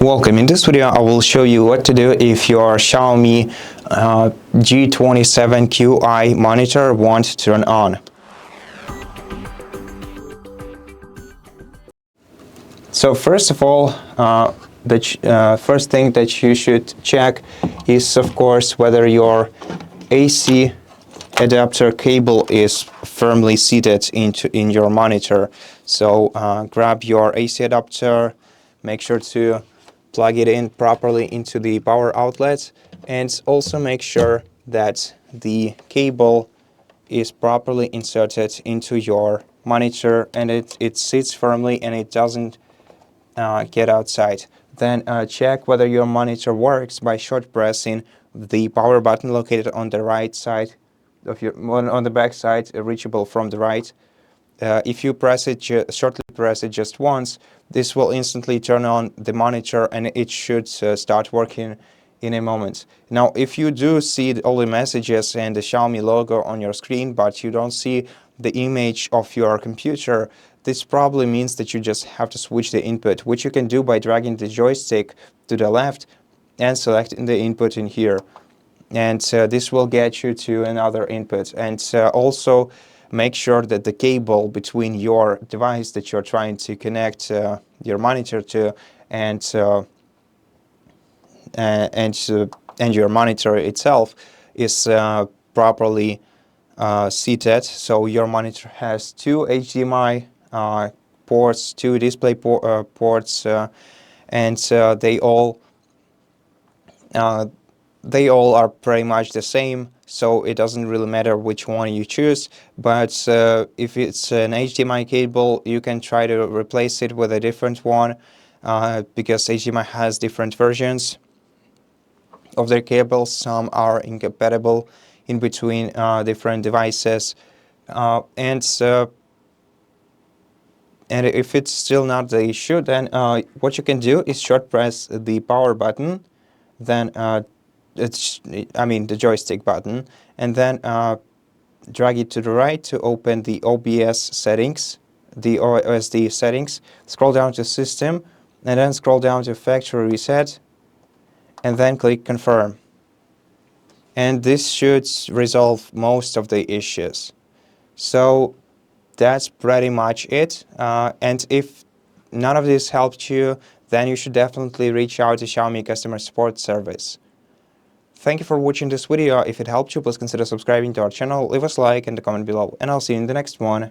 Welcome. In this video I will show you what to do if your Xiaomi G27Qi monitor won't turn on. So first of all, the first thing that you should check is, of course, whether your AC adapter cable is firmly seated in your monitor. So grab your AC adapter, make sure to plug it in properly into the power outlet, and also make sure that the cable is properly inserted into your monitor and it sits firmly and it doesn't get outside. Then check whether your monitor works by short pressing the power button located on the right side of your on the back side, reachable from the right. If you shortly press it just once, this will instantly turn on the monitor and it should start working in a moment. Now, if you do see all the messages and the Xiaomi logo on your screen, but you don't see the image of your computer, this probably means that you just have to switch the input, which you can do by dragging the joystick to the left and selecting the input in here. And this will get you to another input. And also make sure that the cable between your device that you're trying to connect your monitor to and your monitor itself is properly seated. So your monitor has two HDMI ports, two display ports, and they all are pretty much the same, so it doesn't really matter which one you choose. But if it's an HDMI cable, you can try to replace it with a different one, because HDMI has different versions of their cables. Some are incompatible in between different devices, and if it's still not the issue, then what you can do is short press the power button, then the joystick button, and then drag it to the right to open the OBS settings, the OSD settings. Scroll down to System, and then scroll down to Factory Reset, and then click Confirm. And this should resolve most of the issues. So that's pretty much it. And if none of this helped you, then you should definitely reach out to Xiaomi Customer Support service. Thank you for watching this video. If it helped you, please consider subscribing to our channel, leave us a like and a comment below, and I'll see you in the next one.